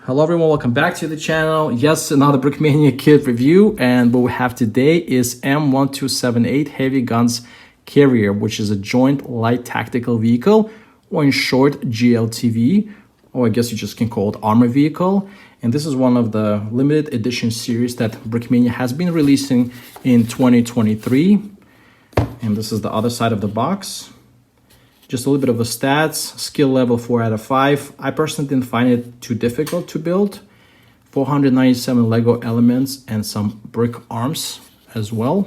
Hello everyone, welcome back to the channel. Yes, another Brickmania kit review, and what we have today is M1278 Heavy Guns Carrier, which is a Joint Light Tactical Vehicle, or in short JLTV, or I guess you just can call it Armor Vehicle. And this is one of the limited edition series that Brickmania has been releasing in 2023. And this is the other side of the box. Just a little bit of the stats. Skill level 4 out of 5. I personally didn't find it too difficult to build. 497 Lego elements and some brick arms as well.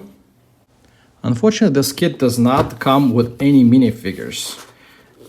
Unfortunately, this kit does not come with any minifigures.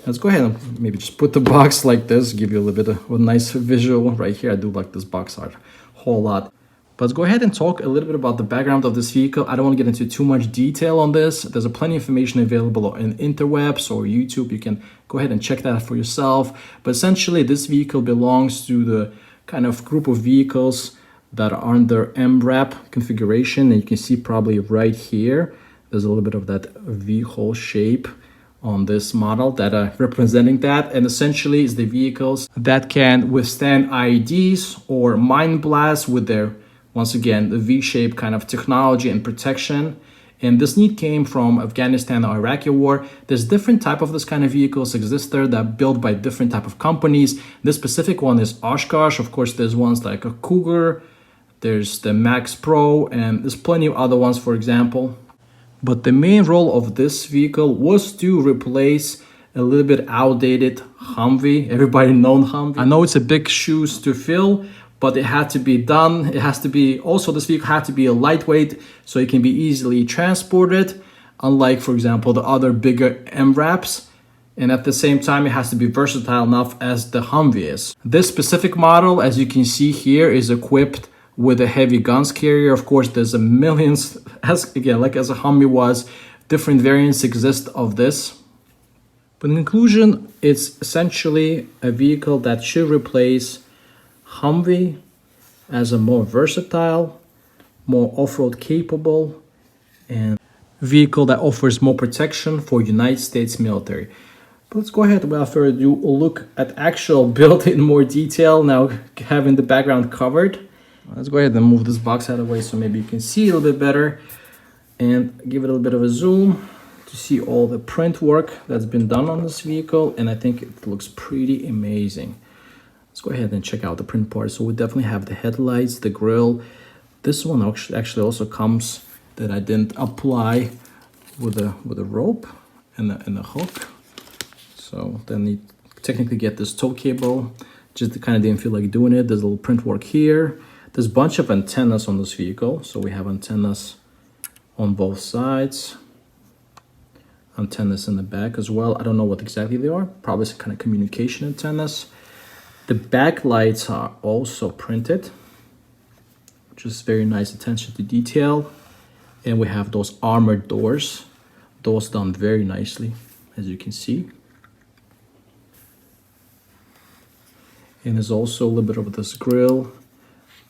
Let's go ahead and maybe just put the box like this, give you a little bit of a nice visual right here. I do like this box art a whole lot. But let's go ahead and talk a little bit about the background of this vehicle. I don't want to get into too much detail on this. There's a plenty of information available on interwebs or YouTube. You can go ahead and check that out for yourself. But essentially, this vehicle belongs to the kind of group of vehicles that are under MRAP configuration. And you can see probably right here, there's a little bit of that V-hole shape on this model that are representing that. And essentially, it's the vehicles that can withstand IEDs or mine blasts with their, once again, the V-shaped kind of technology and protection. And this need came from Afghanistan or Iraqi war. There's different type of this kind of vehicles exist there that are built by different type of companies. This specific one is Oshkosh. Of course, there's ones like a Cougar, there's the Max Pro, and there's plenty of other ones, for example. But the main role of this vehicle was to replace a little bit outdated Humvee. Everybody known Humvee. I know it's a big shoes to fill, but it had to be done. It has to be, also this vehicle had to be a lightweight so it can be easily transported, unlike, for example, the other bigger MRAPs. And at the same time, it has to be versatile enough as the Humvee is. This specific model, as you can see here, is equipped with a heavy guns carrier. Of course, there's a millions, as again, like as a Humvee was, different variants exist of this. But in conclusion, it's essentially a vehicle that should replace Humvee as a more versatile, more off-road capable, and vehicle that offers more protection for United States military. But let's go ahead, without further ado, look at actual build in more detail. Now, having the background covered, let's go ahead and move this box out of the way so maybe you can see a little bit better and give it a little bit of a zoom to see all the print work that's been done on this vehicle. And I think it looks pretty amazing. Let's go ahead and check out the print part. So we definitely have the headlights, the grille. This one actually also comes that I didn't apply with a rope and a hook. So then you technically get this tow cable. Just kind of didn't feel like doing it. There's a little print work here. There's a bunch of antennas on this vehicle. So we have antennas on both sides. Antennas in the back as well. I don't know what exactly they are. Probably some kind of communication antennas. The back lights are also printed, which is very nice attention to detail. And we have those armored doors. Those done very nicely, as you can see. And there's also a little bit of this grille.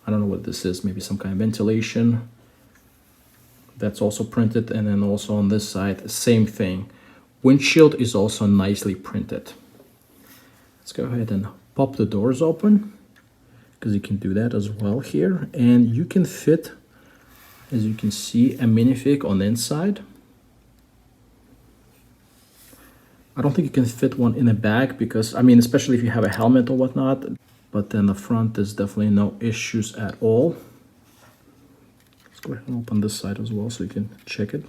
I don't know what this is, maybe some kind of ventilation. That's also printed. And then also on this side, same thing. Windshield is also nicely printed. Let's go ahead and pop the doors open, because you can do that as well here. And you can fit, as you can see, a minifig on the inside. I don't think you can fit one in the back because, I mean, especially if you have a helmet or whatnot. But then the front, there's definitely no issues at all. Let's go ahead and open this side as well so you can check it.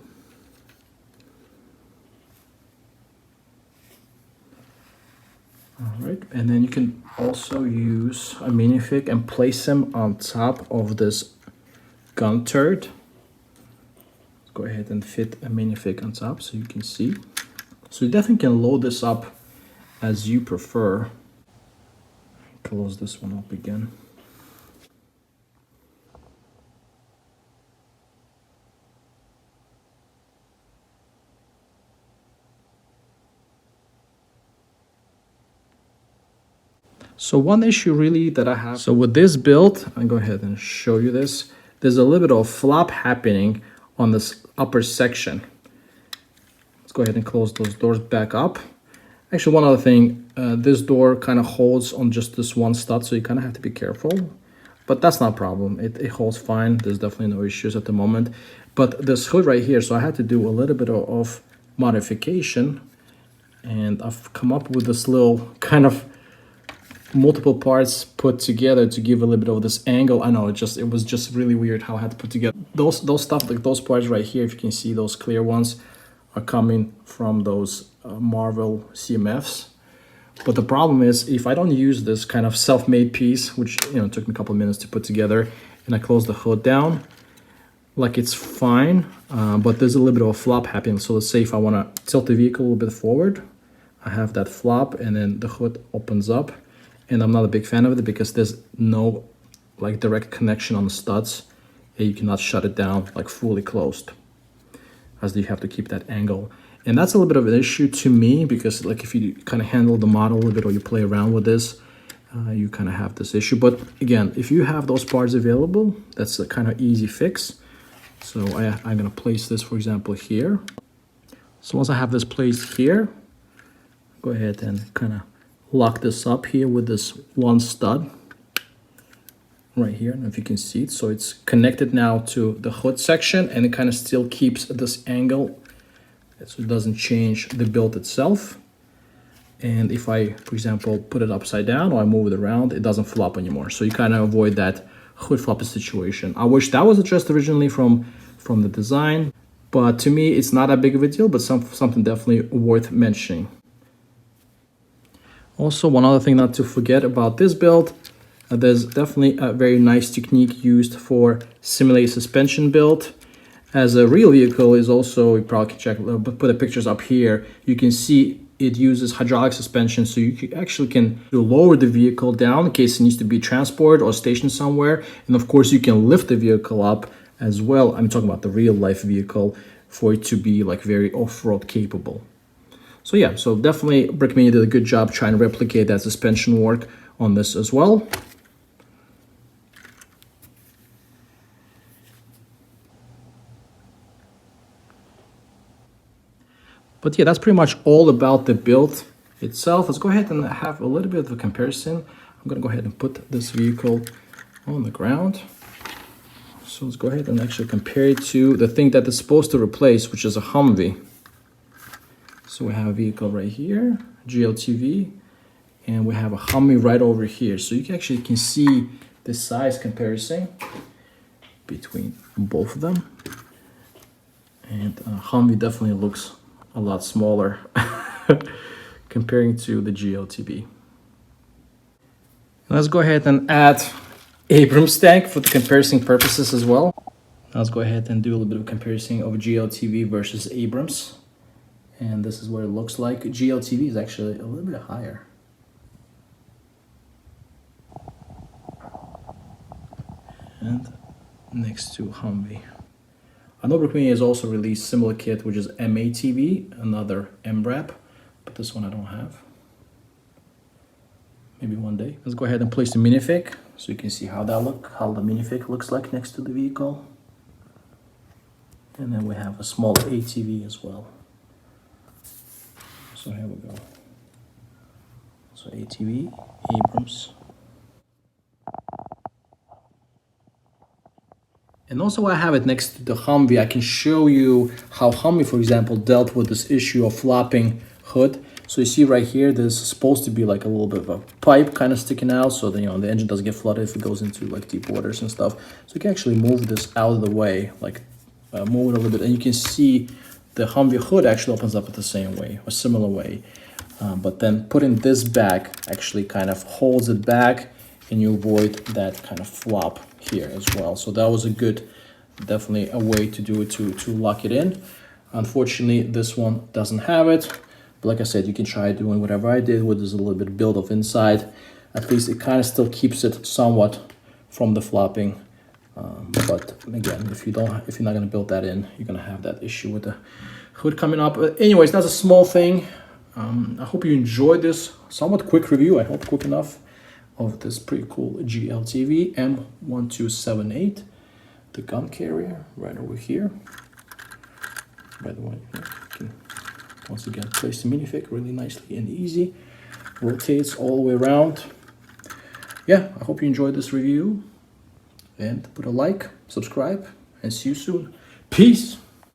All right, and then you can also use a minifig and place them on top of this gun turret. Let's go ahead and fit a minifig on top so you can see. So you definitely can load this up as you prefer. Close this one up again. So one issue really that I have, so with this build, I'll go ahead and show you this. There's a little bit of flop happening on this upper section. Let's go ahead and close those doors back up. Actually, one other thing, this door kind of holds on just this one stud, so you kind of have to be careful. But that's not a problem. It holds fine. There's definitely no issues at the moment. But this hood right here, so I had to do a little bit of modification. And I've come up with this little kind of multiple parts put together to give a little bit of this angle. I know it was just really weird how I had to put together those stuff, like those parts right here. If you can see, those clear ones are coming from those Marvel CMFs. But the problem is, if I don't use this kind of self-made piece, which took me a couple of minutes to put together, and I close the hood down, like it's fine, but there's a little bit of a flop happening. So let's say if I want to tilt the vehicle a little bit forward, I have that flop, and then the hood opens up, and I'm not a big fan of it because there's no like direct connection on the studs, and you cannot shut it down like fully closed, as you have to keep that angle. And that's a little bit of an issue to me, because like if you kind of handle the model a little bit or you play around with this, you kind of have this issue. But again, if you have those parts available, that's a kind of easy fix. So I'm going to place this, for example, here. So once I have this placed here, go ahead and kind of lock this up here with this one stud right here. I don't know if you can see it. So it's connected now to the hood section, and it kind of still keeps this angle, so it doesn't change the build itself. And if I, for example, put it upside down or I move it around, it doesn't flop anymore. So you kind of avoid that hood flopping situation. I wish that was addressed originally from the design, but to me, it's not that big of a deal, but something definitely worth mentioning. Also, one other thing not to forget about this build, there's definitely a very nice technique used for simulated suspension build. As a real vehicle is also, you probably can check, put the pictures up here. You can see it uses hydraulic suspension, so you actually can lower the vehicle down in case it needs to be transported or stationed somewhere. And of course, you can lift the vehicle up as well. I'm talking about the real life vehicle, for it to be like very off-road capable. So yeah, so definitely Brickmania did a good job trying to replicate that suspension work on this as well. But yeah, that's pretty much all about the build itself. Let's go ahead and have a little bit of a comparison. I'm gonna go ahead and put this vehicle on the ground. So let's go ahead and actually compare it to the thing that it's supposed to replace, which is a Humvee. So we have a vehicle right here, JLTV, and we have a Humvee right over here. So you actually can see the size comparison between both of them. And Humvee definitely looks a lot smaller comparing to the JLTV. Let's go ahead and add Abrams tank for the comparison purposes as well. Let's go ahead and do a little bit of comparison of JLTV versus Abrams. And this is what it looks like. JLTV is actually a little bit higher. And next to Humvee. I know Brickmania has also released similar kit, which is MATV, another MRAP, but this one I don't have. Maybe one day. Let's go ahead and place the minifig so you can see how the minifig looks like next to the vehicle. And then we have a small ATV as well. So here we go. So ATV, Abrams. And also I have it next to the Humvee. I can show you how Humvee, for example, dealt with this issue of flopping hood. So you see right here, there's supposed to be like a little bit of a pipe kind of sticking out, so that, the engine doesn't get flooded if it goes into like deep waters and stuff. So you can actually move this out of the way, like move it a little bit, and you can see the Humvee hood actually opens up the same way, or similar way. But then putting this back actually kind of holds it back, and you avoid that kind of flop here as well. So that was definitely a way to do it, to lock it in. Unfortunately, this one doesn't have it. But like I said, you can try doing whatever I did, with this a little bit of build of inside. At least it kind of still keeps it somewhat from the flopping. But again, if you're not going to build that in, you're going to have that issue with the hood coming up. But anyways, that's a small thing. I hope you enjoyed this somewhat quick review. I hope quick enough, of this pretty cool JLTV M1278, the gun carrier right over here. By the way, you can Once again, place the minifig really nicely and easy. Rotates all the way around. Yeah, I hope you enjoyed this review. And put a like, subscribe, and see you soon. Peace!